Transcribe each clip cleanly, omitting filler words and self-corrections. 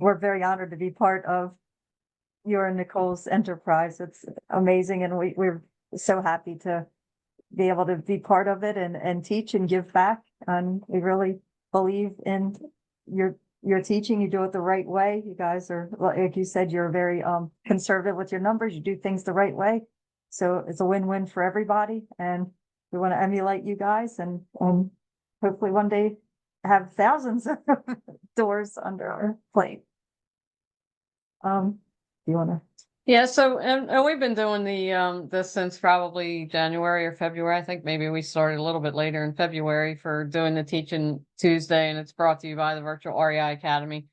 we're very honored to be part of your and Nicole's enterprise. It's amazing, and we're so happy to be able to be part of it and teach and give back. And we really believe in your teaching. You do it the right way. You guys are, like you said, you're very conservative with your numbers. You do things the right way. So it's a win-win for everybody. And we want to emulate you guys and hopefully one day have thousands of doors under our plate. Do you want to? Yeah, so and we've been doing the this since probably January or February. I think maybe we started a little bit later in February for doing the Teaching Tuesday, and it's brought to you by the Virtual REI Academy.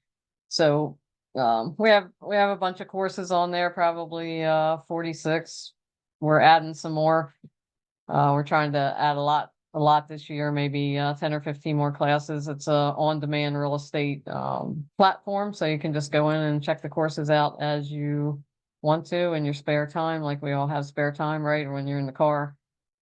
So we have a bunch of courses on there, probably 46. We're adding some more. We're trying to add a lot this year, maybe 10 or 15 more classes. It's a on-demand real estate platform, so you can just go in and check the courses out as you want to in your spare time, like we all have spare time, right? Or when you're in the car,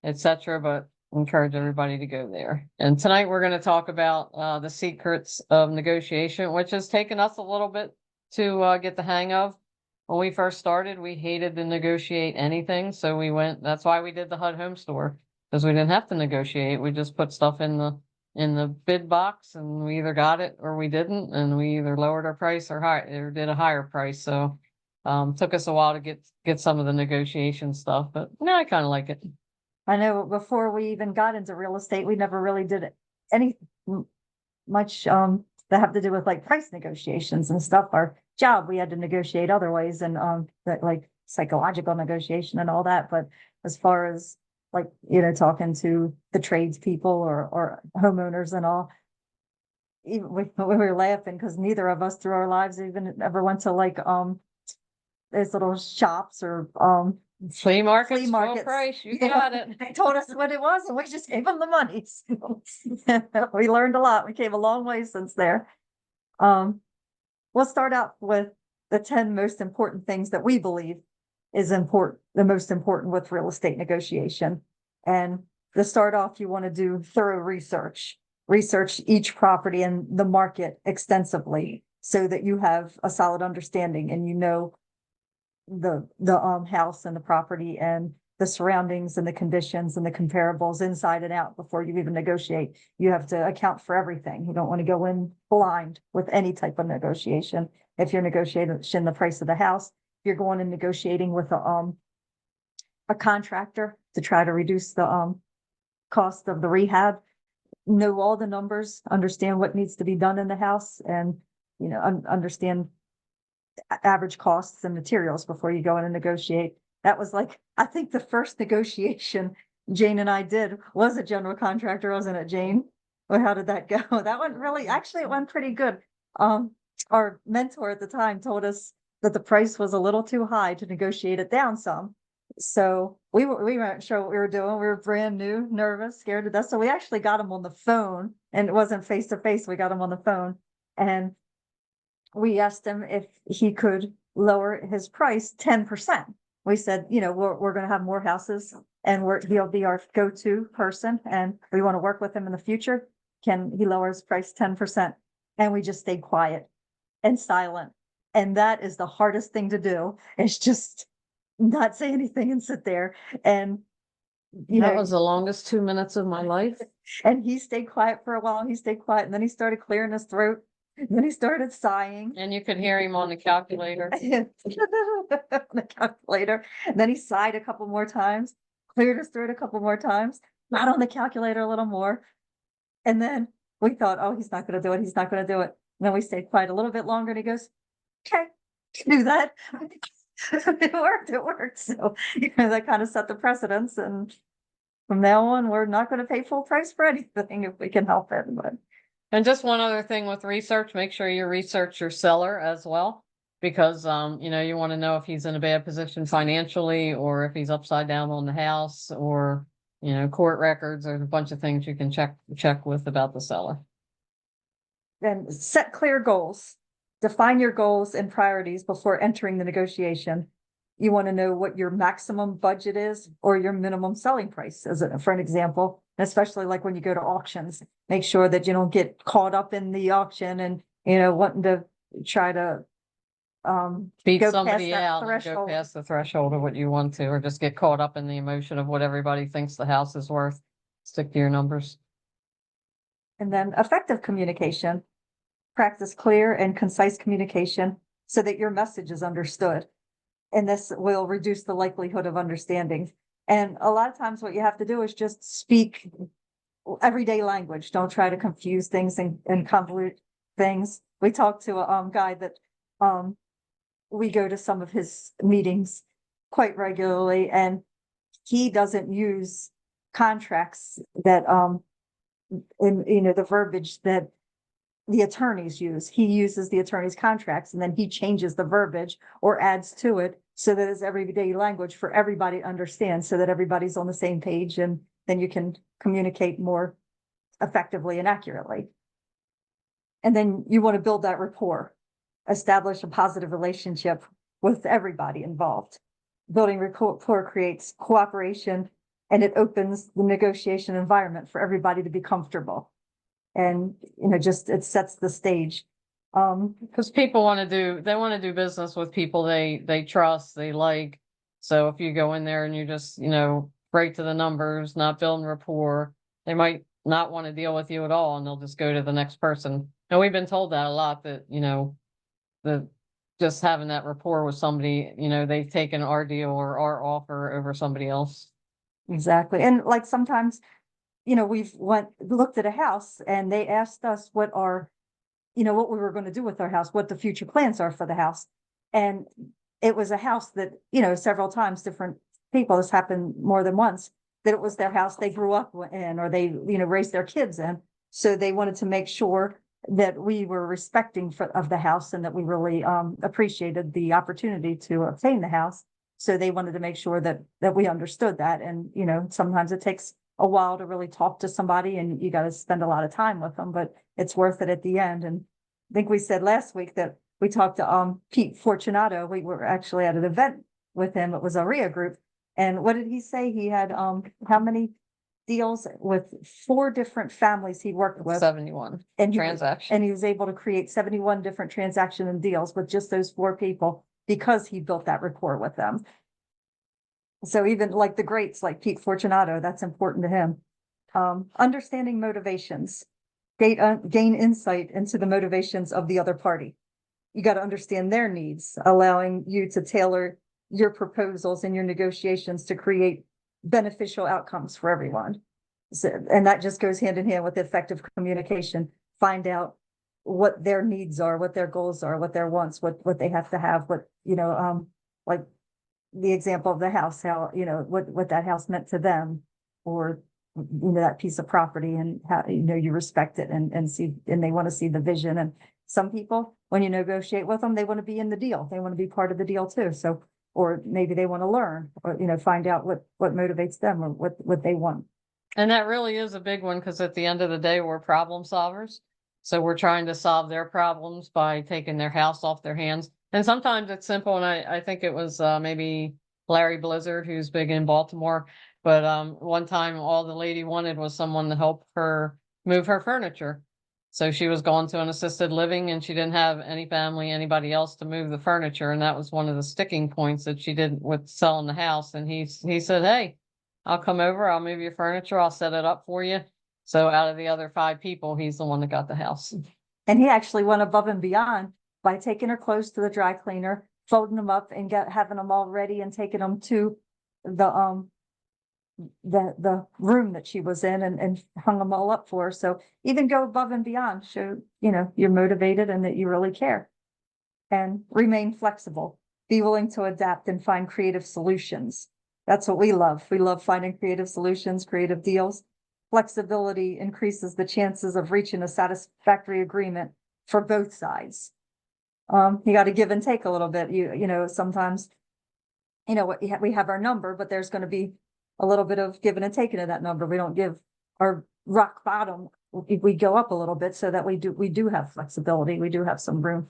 etc. But encourage everybody to go there. And tonight we're going to talk about the secrets of negotiation, which has taken us a little bit to get the hang of. When we first started, we hated to negotiate anything, so that's why we did the HUD home store, because we didn't have to negotiate. We just put stuff in the bid box, and we either got it or we didn't, and we either lowered our price or did a higher price. So took us a while to get some of the negotiation stuff, but no, I kind of like it. I know before we even got into real estate, we never really did any much that have to do with like price negotiations and stuff. Our job, we had to negotiate other ways and that like psychological negotiation and all that. But as far as like, talking to the tradespeople or homeowners and all, even we were laughing because neither of us through our lives even ever went to like those little shops or flea markets, full price. You got it. They told us what it was and we just gave them the money. So, we learned a lot. We came a long way since there. We'll start out with the 10 most important things that we believe is the most important with real estate negotiation. And to start off, you want to do thorough research each property and the market extensively so that you have a solid understanding and the house and the property and the surroundings and the conditions and the comparables inside and out before you even negotiate. You have to account for everything. You don't want to go in blind with any type of negotiation. If you're negotiating the price of the house, if you're going and negotiating with a contractor to try to reduce the cost of the rehab, know all the numbers, understand what needs to be done in the house, and understand average costs and materials before you go in and negotiate. That was like, I think the first negotiation Jane and I did was a general contractor, wasn't it, Jane? Or how did that go? That went actually it went pretty good. Our mentor at the time told us that the price was a little too high to negotiate it down some. So we weren't sure what we were doing. We were brand new, nervous, scared to death. So we actually got him on the phone, and it wasn't face to face. We got him on the phone, and we asked him if he could lower his price 10%. We said, we're going to have more houses and he'll be our go-to person and we want to work with him in the future. Can he lower his price 10%? And we just stayed quiet and silent. And that is the hardest thing to do. It's just not say anything and sit there. And that was the longest 2 minutes of my life. And he stayed quiet for a while. He stayed quiet and then he started clearing his throat. And then he started sighing. And you could hear him on the calculator. The calculator. And then he sighed a couple more times, cleared his throat a couple more times, not on the calculator a little more. And then we thought, oh, he's not going to do it. He's not going to do it. And then we stayed quiet a little bit longer and he goes, okay, do that. It worked. So that kind of set the precedence. And from now on, we're not going to pay full price for anything if we can help it. But and just one other thing with research, make sure you research your seller as well, because, you want to know if he's in a bad position financially or if he's upside down on the house or, court records. There's a bunch of things you can check with about the seller. Then set clear goals, define your goals and priorities before entering the negotiation. You want to know what your maximum budget is or your minimum selling price, for an example. Especially like when you go to auctions, make sure that you don't get caught up in the auction and, wanting to try to Beat go past somebody that out and go threshold. past the threshold of what you want to, or just get caught up in the emotion of what everybody thinks the house is worth. Stick to your numbers. And then effective communication, practice clear and concise communication so that your message is understood. And this will reduce the likelihood of understanding. And a lot of times what you have to do is just speak everyday language. Don't try to confuse things and convolute things. We talked to a guy that we go to some of his meetings quite regularly, and he doesn't use contracts that in the verbiage that the attorneys use. He uses the attorney's contracts and then he changes the verbiage or adds to it so that it's everyday language for everybody to understand, so that everybody's on the same page, and then you can communicate more effectively and accurately. And then you want to build that rapport, establish a positive relationship with everybody involved. Building rapport creates cooperation, and it opens the negotiation environment for everybody to be comfortable. And, just, it sets the stage. Because people they want to do business with people they trust, they like. So if you go in there and you just, right to the numbers, not building rapport, they might not want to deal with you at all, and they'll just go to the next person. And we've been told that a lot, that, the just having that rapport with somebody, they've taken our deal or our offer over somebody else. Exactly. And like sometimes, we've looked at a house and they asked us what what we were going to do with our house, what the future plans are for the house. And it was a house that, several times different people, this happened more than once, that it was their house they grew up in, or they, raised their kids in. So they wanted to make sure that we were respecting of the house, and that we really appreciated the opportunity to obtain the house. So they wanted to make sure that we understood that. And, sometimes it takes a while to really talk to somebody, and you got to spend a lot of time with them, but it's worth it at the end. And I think we said last week that we talked to Pete Fortunato. We were actually at an event with him. It was a RIA group. And what did he say? He had how many deals with 4 different families he worked with? 71 and transactions. And he was able to create 71 different transaction and deals with just those 4 people, because he built that rapport with them. So even like the greats, like Pete Fortunato, that's important to him. Understanding motivations, gain insight into the motivations of the other party. You got to understand their needs, allowing you to tailor your proposals and your negotiations to create beneficial outcomes for everyone. So, and that just goes hand in hand with effective communication. Find out what their needs are, what their goals are, what their wants, what they have to have, like the example of the house, how, what that house meant to them, or, that piece of property, and how, you respect it and see, and they want to see the vision. And some people, when you negotiate with them, they want to be in the deal. They want to be part of the deal too. So, or maybe they want to learn, or, find out what motivates them, or what they want. And that really is a big one, because at the end of the day, we're problem solvers. So we're trying to solve their problems by taking their house off their hands. And sometimes it's simple. And I think it was maybe Larry Blizzard, who's big in Baltimore. But one time all the lady wanted was someone to help her move her furniture. So she was going to an assisted living, and she didn't have any family, anybody else to move the furniture. And that was one of the sticking points that she did with selling the house. And he said, "Hey, I'll come over, I'll move your furniture, I'll set it up for you." So out of the other 5 people, he's the one that got the house. And he actually went above and beyond by taking her clothes to the dry cleaner, folding them up, and having them all ready, and taking them to the room that she was in, and hung them all up for her. So even go above and beyond, show, you're motivated and that you really care. And remain flexible, be willing to adapt and find creative solutions. That's what we love. We love finding creative solutions, creative deals. Flexibility increases the chances of reaching a satisfactory agreement for both sides. You got to give and take a little bit. Sometimes, we have our number, but there's going to be a little bit of giving and taking of that number. We don't give our rock bottom. We go up a little bit, so that we do have flexibility. We do have some room.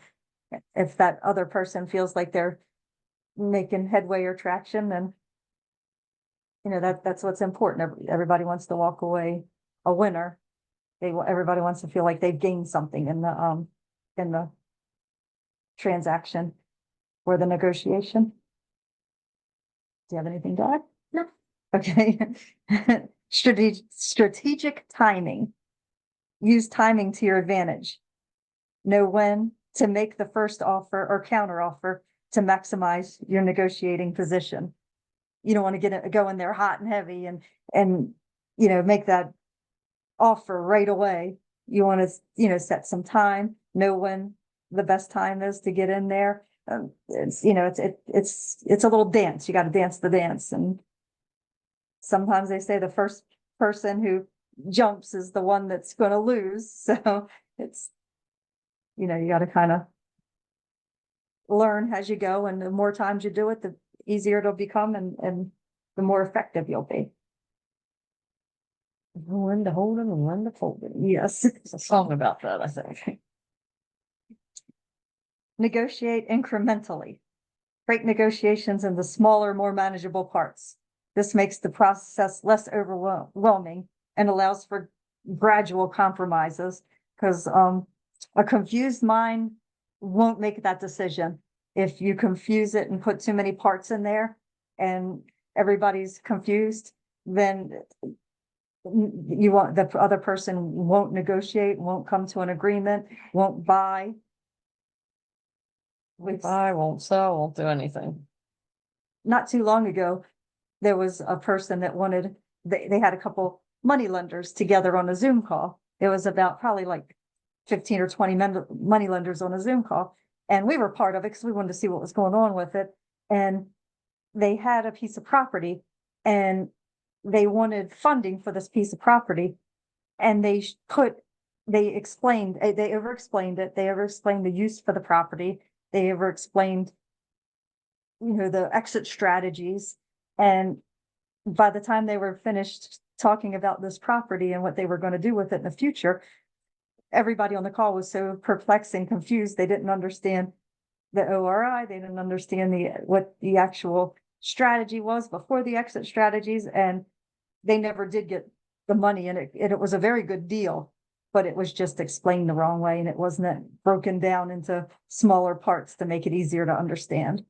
If that other person feels like they're making headway or traction, then that's what's important. Everybody wants to walk away a winner. Everybody wants to feel like they've gained something in the transaction or the negotiation. Do you have anything to add? No. Okay. Strategic timing. Use timing to your advantage. Know when to make the first offer or counter offer to maximize your negotiating position. You don't want to go in there hot and heavy and make that offer right away. You want to set some time, know when the best time is to get in there. It's a little dance. You got to dance the dance, and sometimes they say the first person who jumps is the one that's going to lose. So it's you got to kind of learn as you go, and the more times you do it, the easier it'll become, and the more effective you'll be. When to hold them and when to fold them. Yes. There's a song about that, I think. Negotiate incrementally. Break negotiations into smaller, more manageable parts. This makes the process less overwhelming and allows for gradual compromises, because a confused mind won't make that decision. If you confuse it and put too many parts in there and everybody's confused, then the other person won't negotiate, won't come to an agreement, won't buy. Won't buy, won't sell, won't do anything. Not too long ago, there was a person that wanted, they had a couple money lenders together on a Zoom call. It was about probably like 15 or 20 money lenders on a Zoom call. And we were part of it because we wanted to see what was going on with it. And they had a piece of property and they wanted funding for this piece of property. And they explained, they over-explained it. They over-explained the use for the property. They over-explained, the exit strategies. And by the time they were finished talking about this property and what they were going to do with it in the future, everybody on the call was so perplexed and confused. They didn't understand the ORI. They didn't understand what the actual strategy was before the exit strategies. And they never did get the money. And it was a very good deal, but it was just explained the wrong way. And it wasn't broken down into smaller parts to make it easier to understand.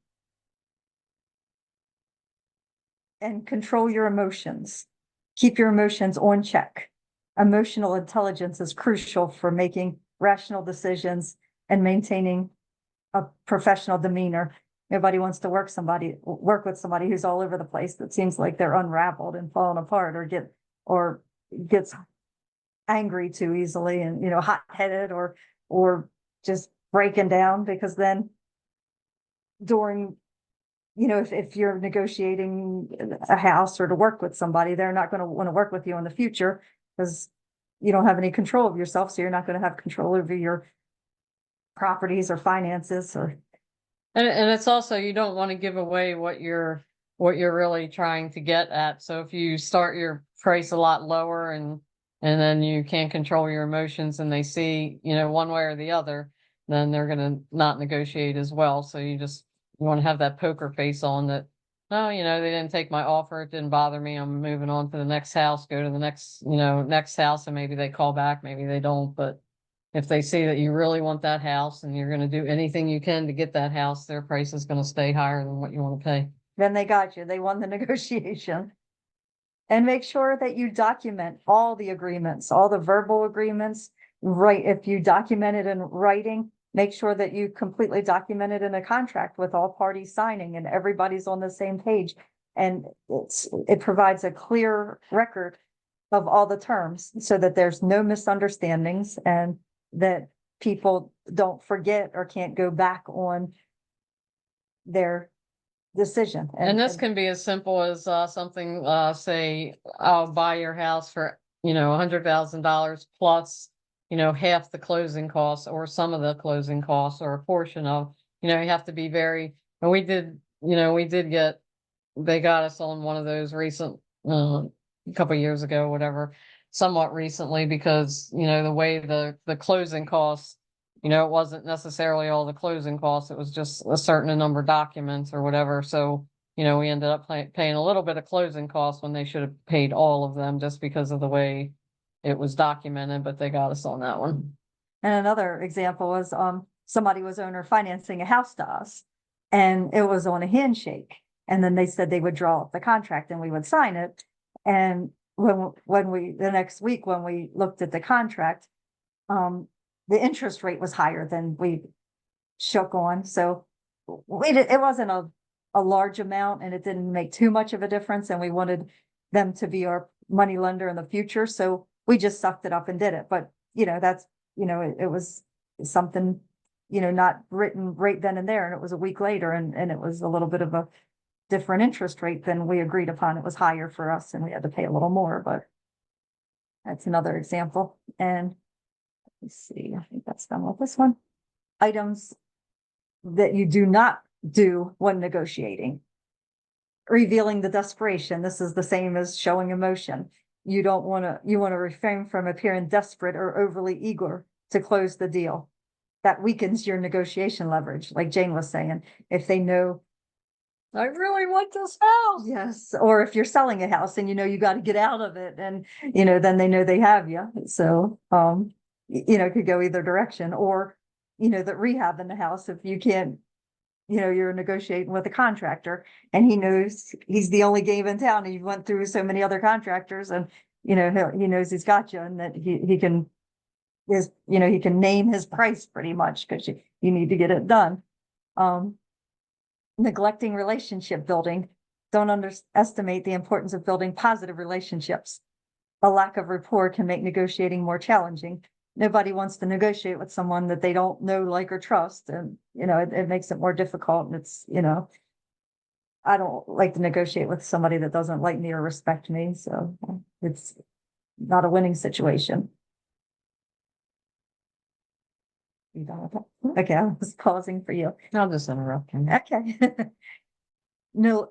And control your emotions. Keep your emotions on check. Emotional intelligence is crucial for making rational decisions and maintaining a professional demeanor. Nobody wants to work with somebody who's all over the place, that seems like they're unraveled and falling apart, or gets angry too easily, and hot-headed, or just breaking down. Because then during if you're negotiating a house or to work with somebody, they're not going to want to work with you in the future because you don't have any control of yourself. So you're not going to have control over your properties or finances. And it's also, you don't want to give away what you're really trying to get at. So if you start your price a lot lower and then you can't control your emotions and they see, one way or the other, then they're going to not negotiate as well. So you want to have that poker face on that. No, they didn't take my offer. It didn't bother me. I'm moving on to the next house, go to the next house, and maybe they call back, maybe they don't. But if they see that you really want that house and you're going to do anything you can to get that house, their price is going to stay higher than what you want to pay. Then they got you. They won the negotiation. And make sure that you document all the agreements, all the verbal agreements. Right. If you document it in writing, make sure that you completely document it in a contract with all parties signing and everybody's on the same page. And it provides a clear record of all the terms so that there's no misunderstandings and that people don't forget or can't go back on their decision. And this can be as simple as something, say, I'll buy your house for, $100,000 plus, half the closing costs or some of the closing costs or a portion of, you have to be very, and they got us on one of those recent, a couple of years ago, whatever, somewhat recently, because, the way the closing costs, it wasn't necessarily all the closing costs. It was just a certain number of documents or whatever. So, we ended up paying a little bit of closing costs when they should have paid all of them just because of the way it was documented, but they got us on that one. And another example was, somebody was owner financing a house to us, and it was on a handshake. And then they said they would draw up the contract and we would sign it. And the next week, when we looked at the contract, the interest rate was higher than we shook on. So it wasn't a large amount, and it didn't make too much of a difference. And we wanted them to be our money lender in the future. So we just sucked it up and did it. But, that's, it was something, not written right then and there. And it was a week later, and it was a little bit of a different interest rate than we agreed upon. It was higher for us and we had to pay a little more, but that's another example. And let's see, I think that's done with this one. Items that you do not do when negotiating. Revealing the desperation. This is the same as showing emotion. You want to refrain from appearing desperate or overly eager to close the deal. That weakens your negotiation leverage, like Jane was saying. If they know, I really want this house. yes, or if you're selling a house and you got to get out of it, and then they know they have you. So it could go either direction. Or that rehab in the house, if you can't, you're negotiating with a contractor and he knows he's the only game in town, and you went through so many other contractors, and he knows he's got you, and that he can name his price pretty much, because you need to get it done. Neglecting relationship building. Don't underestimate the importance of building positive relationships. A lack of rapport can make negotiating more challenging. Nobody wants to negotiate with someone that they don't know, like, or trust. And, it makes it more difficult. And it's, I don't like to negotiate with somebody that doesn't like me or respect me. So it's not a winning situation. You done with that? Okay, I was pausing for you. I'll just interrupt you. Okay. No,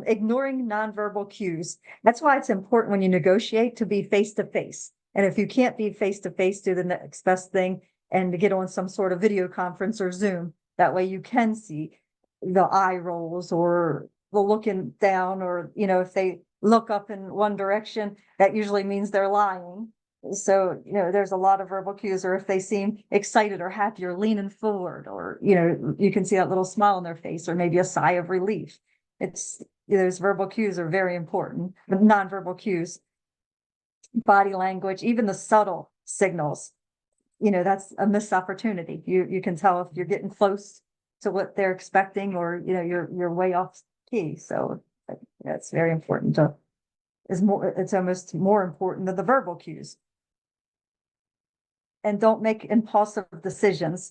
ignoring nonverbal cues. That's why it's important when you negotiate to be face to face. And if you can't be face to face, do the next best thing and to get on some sort of video conference or Zoom. That way you can see the eye rolls or the looking down, or, if they look up in one direction, that usually means they're lying. So, there's a lot of verbal cues, or if they seem excited or happy or leaning forward, or, you can see that little smile on their face, or maybe a sigh of relief. Those verbal cues are very important, but nonverbal cues, body language, even the subtle signals, that's a missed opportunity. You can tell if you're getting close to what they're expecting, or, you're way off key. So that's very important it's almost more important than the verbal cues. And don't make impulsive decisions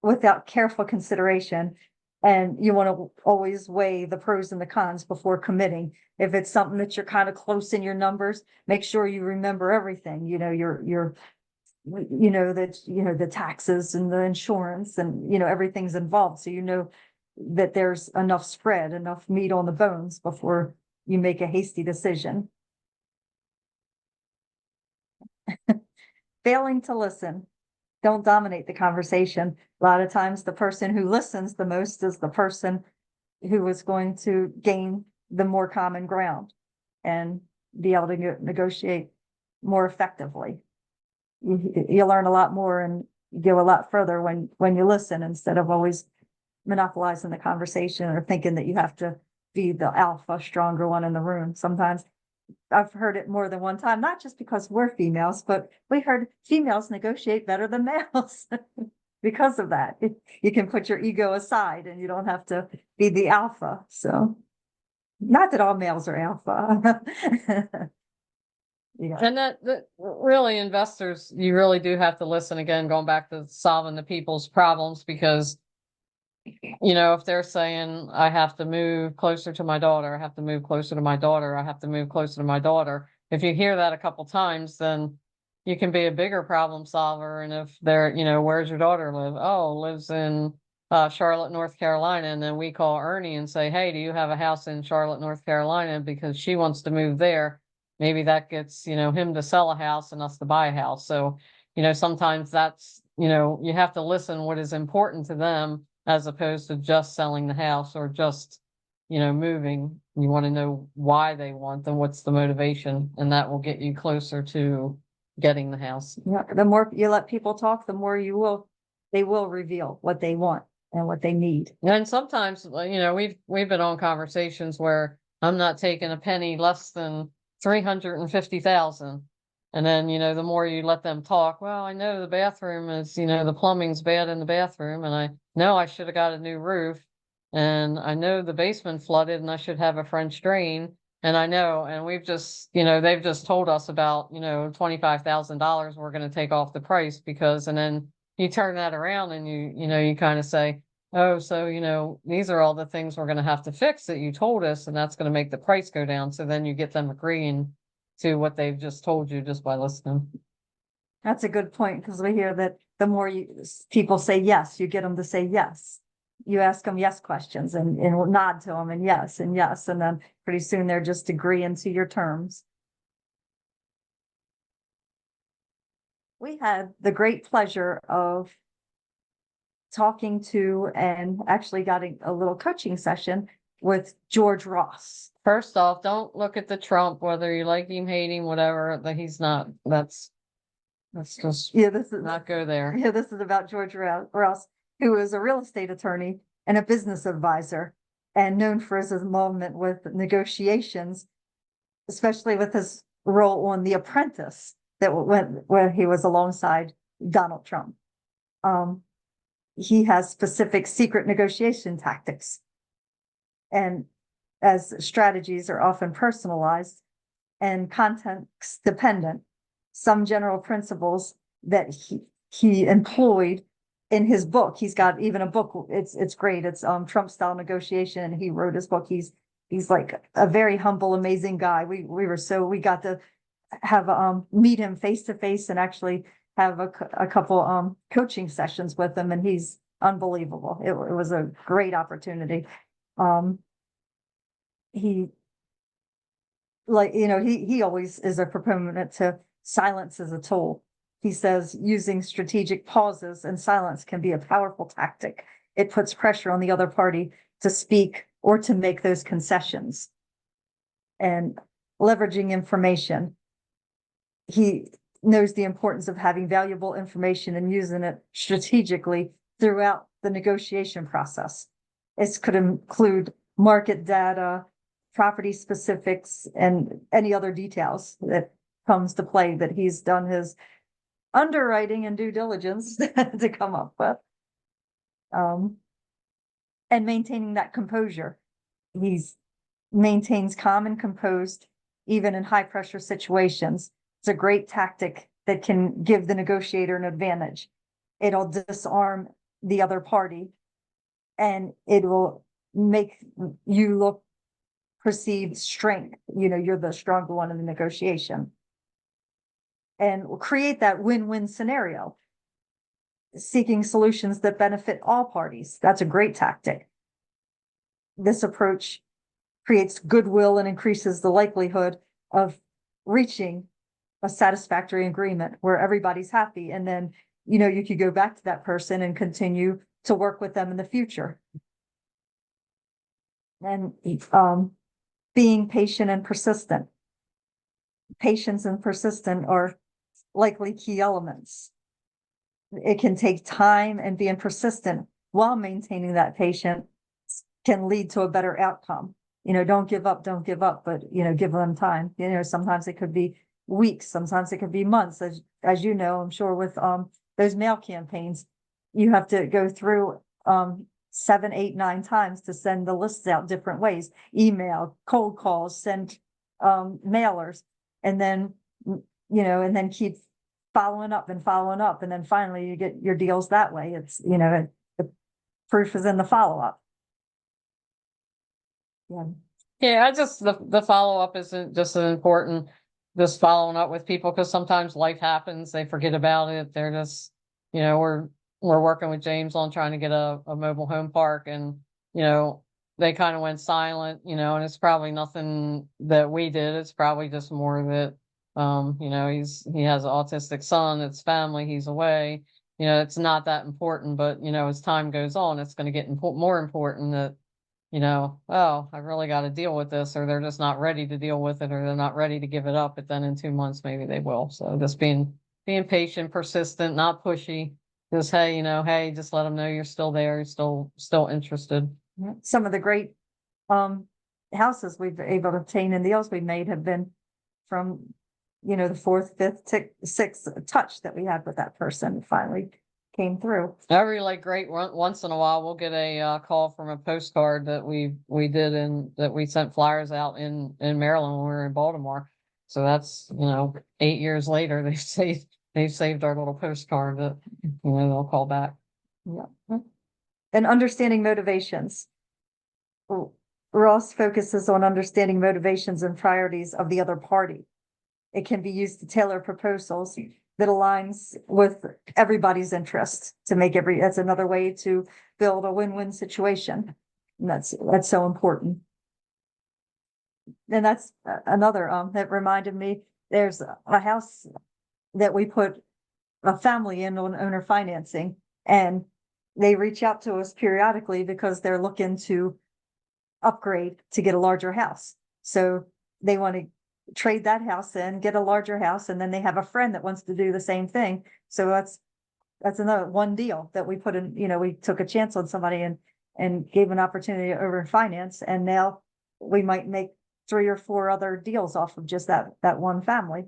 without careful consideration. And you want to always weigh the pros and the cons before committing. If it's something that you're kind of close in your numbers, make sure you remember everything, the taxes and the insurance, and, everything's involved. So, that there's enough spread, enough meat on the bones before you make a hasty decision. Failing to listen. Don't dominate the conversation. A lot of times the person who listens the most is the person who is going to gain the more common ground and be able to negotiate more effectively. You learn a lot more and go a lot further when you listen, instead of always monopolizing the conversation or thinking that you have to be the alpha, stronger one in the room. Sometimes I've heard it more than one time, not just because we're females, but we heard females negotiate better than males. Because of that, you can put your ego aside and you don't have to be the alpha. So, not that all males are alpha. And that really, investors, you really do have to listen, again, going back to solving the people's problems, because if they're saying, I have to move closer to my daughter, I have to move closer to my daughter, I have to move closer to my daughter. If you hear that a couple times, then you can be a bigger problem solver. And if they're, where's your daughter live? Oh, lives in Charlotte, North Carolina. And then we call Ernie and say, hey, do you have a house in Charlotte, North Carolina? Because she wants to move there. Maybe that gets, him to sell a house and us to buy a house. So, sometimes that's, you have to listen what is important to them, as opposed to just selling the house or just, moving. You want to know why they want them, what's the motivation, and that will get you closer to getting the house. Yeah, the more you let people talk, the more you will they will reveal what they want and what they need. And sometimes, we've been on conversations where I'm not taking a penny less than 350,000. And then, the more you let them talk, well, I know the bathroom is, the plumbing's bad in the bathroom, and I know I should have got a new roof, and I know the basement flooded and I should have a French drain. And I know, and we've just, they've just told us about, $25,000 we're going to take off the price because, and then you turn that around and you kind of say, oh, so, these are all the things we're going to have to fix that you told us, and that's going to make the price go down. So then you get them agreeing to what they've just told you just by listening. That's a good point, because we hear that the more people say yes, you get them to say yes. You ask them yes questions and will nod to them and yes, and then pretty soon they're just agreeing to your terms. We had the great pleasure of talking to and actually got a little coaching session with George Ross. First off, don't look at the Trump, whether you like him, hate him, whatever, that he's not, let's just this is not go there. Yeah, this is about George Ross, who is a real estate attorney and a business advisor, and known for his involvement with negotiations, especially with his role on The Apprentice, that went where he was alongside Donald Trump. He has specific secret negotiation tactics, and as strategies are often personalized and context dependent, some general principles that he employed in his book. He's got even a book. It's great. It's Trump style negotiation, and he wrote his book. He's like a very humble, amazing guy. We got to have meet him face to face and actually have a couple coaching sessions with him, and he's unbelievable. It was a great opportunity. He always is a proponent to silence as a tool. He says using strategic pauses and silence can be a powerful tactic. It puts pressure on the other party to speak or to make those concessions. And leveraging information. He knows the importance of having valuable information and using it strategically throughout the negotiation process. It could include market data, property specifics, and any other details that comes to play that he's done his underwriting and due diligence to come up with. And maintaining that composure. He's maintains calm and composed, even in high pressure situations. It's a great tactic that can give the negotiator an advantage. It'll disarm the other party, and it will make you look perceived strength. You're the stronger one in the negotiation, and will create that win-win scenario. Seeking solutions that benefit all parties. That's a great tactic. This approach creates goodwill and increases the likelihood of reaching a satisfactory agreement where everybody's happy. And then, you could go back to that person and continue to work with them in the future. And being patient and persistent. Patience and persistent are likely key elements. It can take time, and being persistent while maintaining that patience can lead to a better outcome. Don't give up, but, give them time. Sometimes it could be weeks, sometimes it could be months, as you know, I'm sure with those mail campaigns, you have to go through 7, 8, 9 times to send the lists out different ways, email, cold calls, send mailers, and then, and then keep following up. And then finally you get your deals that way. It's, the proof is in the follow-up. Yeah, the follow-up isn't just as important, just following up with people, because sometimes life happens, they forget about it. They're just, we're working with James on trying to get a mobile home park, and, they kind of went silent, and it's probably nothing that we did. It's probably just more that, he has an autistic son, it's family, he's away, it's not that important, but, as time goes on, it's going to get more important that, oh, I really got to deal with this, or they're just not ready to deal with it, or they're not ready to give it up. But then in 2 months, maybe they will. So just being patient, persistent, not pushy, Just, hey, hey, just let them know you're still there, you're still interested. Some of the great houses we've been able to obtain and deals we've made have been from, the fourth, fifth, sixth touch that we had with that person finally came through. Every like great once in a while, we'll get a call from a postcard that we did and that we sent flyers out in Maryland when we were in Baltimore. So that's 8 years later, they've saved our little postcard that they'll call back. Yeah. And understanding motivations. Ross focuses on understanding motivations and priorities of the other party. It can be used to tailor proposals that aligns with everybody's interest to make that's another way to build a win-win situation. And that's so important. And that's another, that reminded me, there's a house that we put a family in on owner financing, and they reach out to us periodically because they're looking to upgrade to get a larger house. So they want to trade that house in, get a larger house, and then they have a friend that wants to do the same thing. So that's another one deal that we put in, we took a chance on somebody and gave an opportunity over finance, and now we might make 3 or 4 other deals off of just that one family.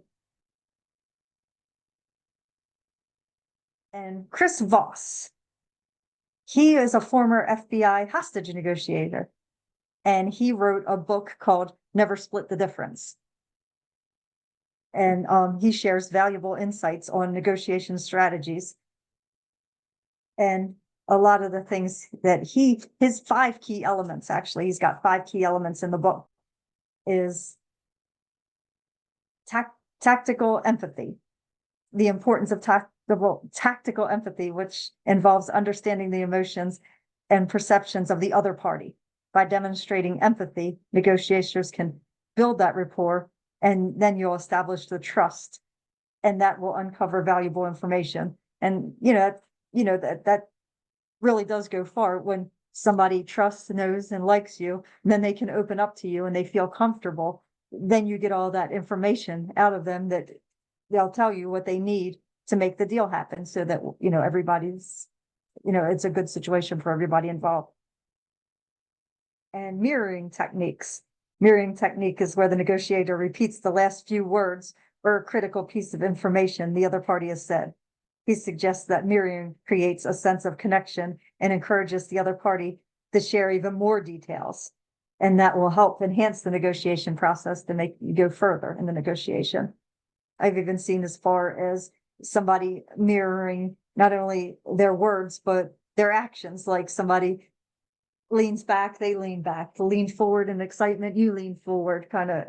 And Chris Voss, he is a former FBI hostage negotiator, and he wrote a book called Never Split the Difference. And he shares valuable insights on negotiation strategies. And a lot of the things that his 5 key elements, actually, he's got 5 key elements in the book, is tactical empathy, the importance of tactical empathy, which involves understanding the emotions and perceptions of the other party. By demonstrating empathy, negotiators can build that rapport, and then you'll establish the trust, and that will uncover valuable information. And that really does go far when somebody trusts, knows, and likes you, and then they can open up to you and they feel comfortable. Then you get all that information out of them that they'll tell you what they need to make the deal happen, so that everybody's it's a good situation for everybody involved. And mirroring techniques. Mirroring technique is where the negotiator repeats the last few words or a critical piece of information the other party has said. He suggests that mirroring creates a sense of connection and encourages the other party to share even more details. And that will help enhance the negotiation process to make you go further in the negotiation. I've even seen as far as somebody mirroring not only their words, but their actions. Like somebody leans back, they lean back, lean forward in excitement, you lean forward, kind of,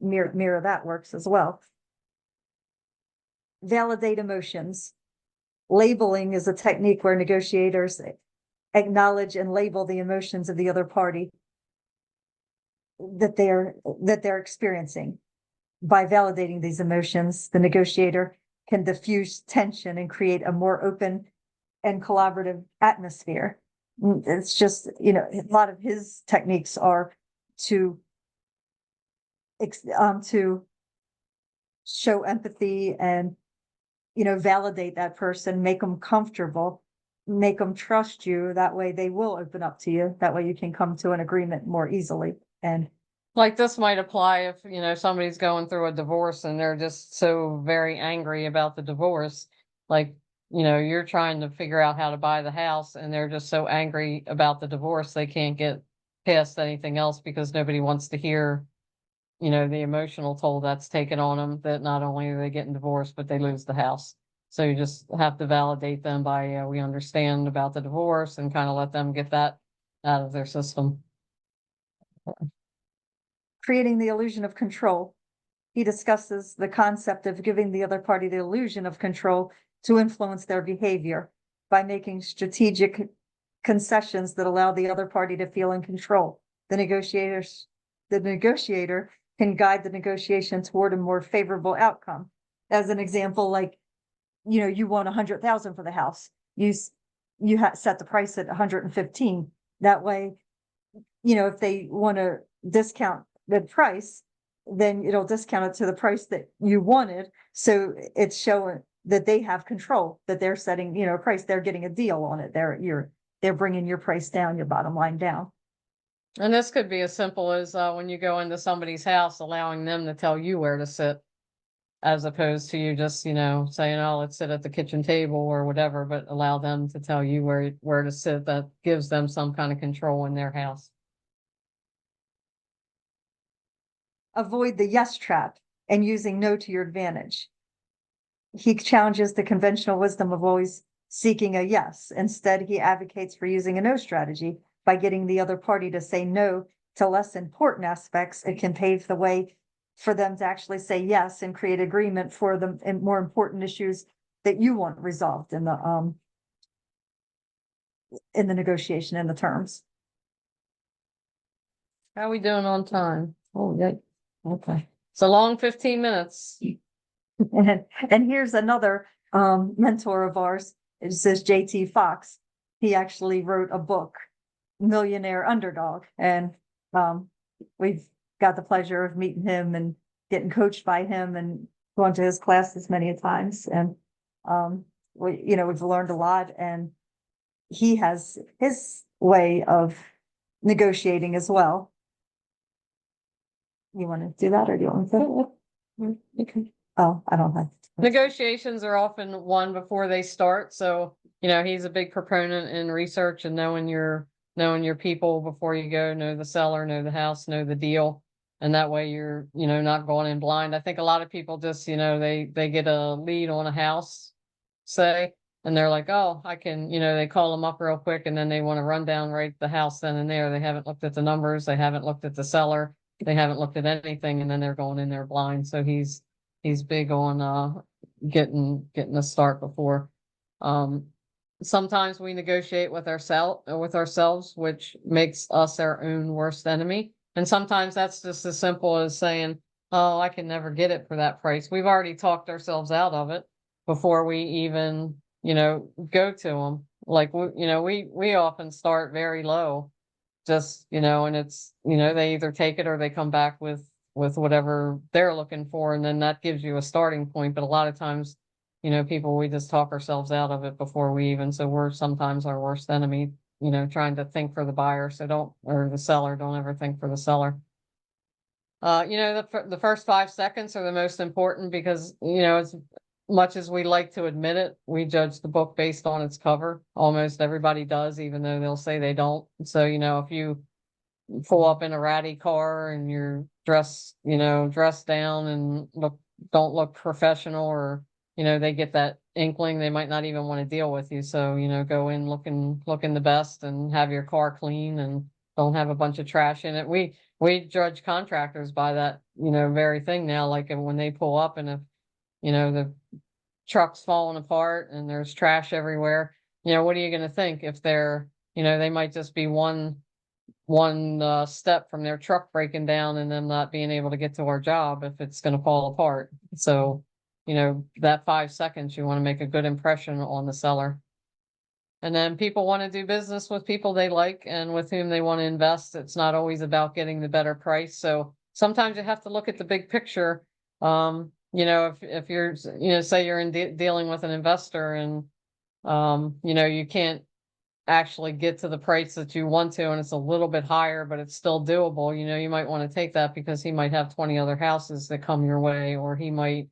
mirror that works as well. Validate emotions. Labeling is a technique where negotiators acknowledge and label the emotions of the other party that they're experiencing. By validating these emotions, the negotiator can diffuse tension and create a more open and collaborative atmosphere. It's just, a lot of his techniques are to show empathy and, validate that person, make them comfortable, make them trust you. That way they will open up to you. That way you can come to an agreement more easily. And like this might apply if, somebody's going through a divorce and they're just so very angry about the divorce. Like, you're trying to figure out how to buy the house and they're just so angry about the divorce, they can't get past anything else because nobody wants to hear, the emotional toll that's taken on them, that not only are they getting divorced, but they lose the house. So you just have to validate them by, we understand about the divorce, and kind of let them get that out of their system. Creating the illusion of control. He discusses the concept of giving the other party the illusion of control to influence their behavior by making strategic concessions that allow the other party to feel in control. The negotiator can guide the negotiation toward a more favorable outcome. As an example, like, you want 100,000 for the house. You set the price at 115. That way, if they want to discount the price, then it'll discount it to the price that you wanted. So it's showing, that they have control, that they're setting, a price, they're getting a deal on it. They're bringing your price down, your bottom line down. And this could be as simple as when you go into somebody's house, allowing them to tell you where to sit, as opposed to you just, saying, oh, let's sit at the kitchen table or whatever, but allow them to tell you where to sit. That gives them some kind of control in their house. Avoid the yes trap and using no to your advantage. He challenges the conventional wisdom of always seeking a yes. Instead, he advocates for using a no strategy by getting the other party to say no to less important aspects. It can pave the way for them to actually say yes and create agreement for the more important issues that you want resolved in the negotiation and the terms. How are we doing on time? Oh, yeah. Okay. It's a long 15 minutes. And here's another mentor of ours. It says JT Fox. He actually wrote a book, Millionaire Underdog, and we've got the pleasure of meeting him and getting coached by him and going to his classes many a times. And we've learned a lot, and he has his way of negotiating as well. You want to do that, or do you want to? Okay. Oh, I don't have. Negotiations are often won before they start. So, he's a big proponent in research and knowing your people before you go, know the seller, know the house, know the deal. And that way you're, not going in blind. I think a lot of people just, they get a lead on a house, say, and they're like, oh, I can, they call them up real quick and then they want to run down right the house then and there. They haven't looked at the numbers. They haven't looked at the seller. They haven't looked at anything, and then they're going in there blind. So he's big on getting a start before. Sometimes we negotiate with ourselves, which makes us our own worst enemy. And sometimes that's just as simple as saying, oh, I can never get it for that price. We've already talked ourselves out of it before we even, go to them. Like, we often start very low, just, and it's, they either take it or they come back with whatever they're looking for. And then that gives you a starting point. But a lot of times, people, we just talk ourselves out of it before so we're sometimes our worst enemy, trying to think for the buyer. So or the seller, don't ever think for the seller. The first 5 seconds are the most important because, as much as we like to admit it, we judge the book based on its cover. Almost everybody does, even though they'll say they don't. So, if you pull up in a ratty car and you're dressed down and don't look professional, or, they get that inkling, they might not even want to deal with you. So, go in looking the best and have your car clean and don't have a bunch of trash in it. We judge contractors by that, very thing now. Like when they pull up and if, the truck's falling apart and there's trash everywhere, what are you going to think if they're, they might just be one step from their truck breaking down and them not being able to get to our job if it's going to fall apart. So, that 5 seconds, you want to make a good impression on the seller. And then people want to do business with people they like and with whom they want to invest. It's not always about getting the better price. So sometimes you have to look at the big picture. If you're, say you're dealing with an investor and, you can't actually get to the price that you want to, and it's a little bit higher, but it's still doable. You might want to take that because he might have 20 other houses that come your way, or he might,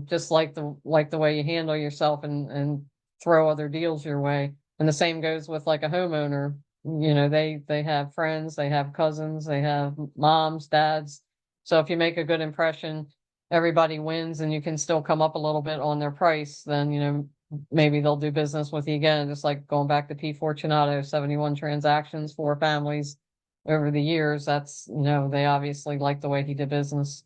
just like the way you handle yourself and throw other deals your way. And the same goes with like a homeowner. They have friends, they have cousins, they have moms, dads. So if you make a good impression, everybody wins, and you can still come up a little bit on their price, then, maybe they'll do business with you again. Just like going back to P. Fortunato, 71 transactions, 4 families over the years. That's, they obviously like the way he did business.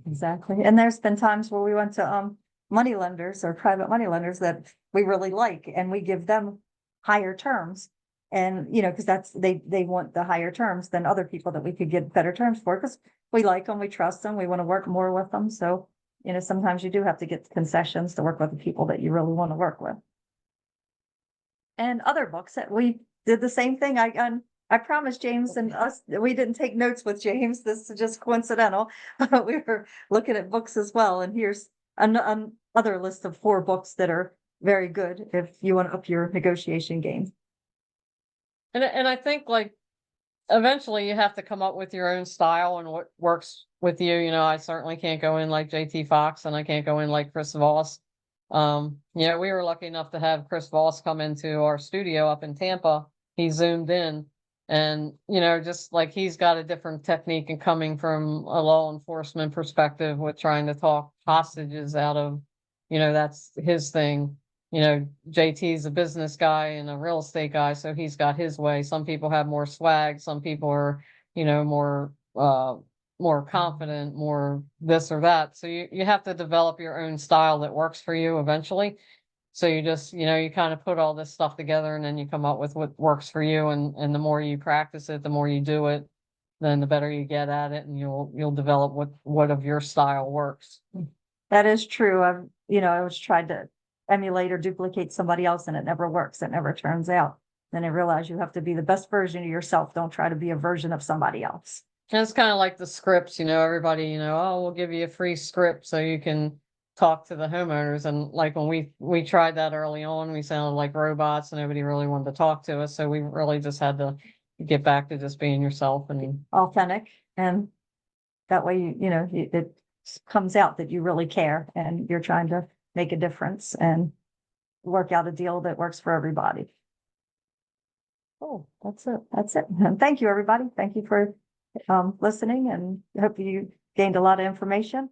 Exactly. And there's been times where we went to money lenders or private money lenders that we really like, and we give them higher terms. And, because they want the higher terms than other people that we could get better terms for, because we like them, we trust them, we want to work more with them. So, sometimes you do have to get concessions to work with the people that you really want to work with. And other books that we did the same thing. I promised James and us, we didn't take notes with James. This is just coincidental. We were looking at books as well. And here's other list of 4 books that are very good if you want to up your negotiation game. And I think like eventually you have to come up with your own style and what works with you. You know, I certainly can't go in like JT Fox and I can't go in like Chris Voss. Yeah, we were lucky enough to have Chris Voss come into our studio up in Tampa. He zoomed in and, you know, just like he's got a different technique and coming from a law enforcement perspective with trying to talk hostages out of, you know, that's his thing. You know, JT's a business guy and a real estate guy, so he's got his way. Some people have more swag, some people are, you know, more confident, more this or that. So you have to develop your own style that works for you eventually. So you just, you know, you kind of put all this stuff together and then you come up with what works for you. And the more you practice it, the more you do it, then the better you get at it and you'll develop what of your style works. That is true. I always tried to emulate or duplicate somebody else and it never works. It never turns out. Then I realized you have to be the best version of yourself. Don't try to be a version of somebody else. And it's kind of like the scripts, you know, everybody, you know, oh, we'll give you a free script so you can talk to the homeowners. And like when we tried that early on, we sounded like robots and nobody really wanted to talk to us. So we really just had to get back to just being yourself and Authentic. And that way, it comes out that you really care and you're trying to make a difference and work out a deal that works for everybody. Oh, that's it. That's it. And thank you, everybody. Thank you for listening and I hope you gained a lot of information.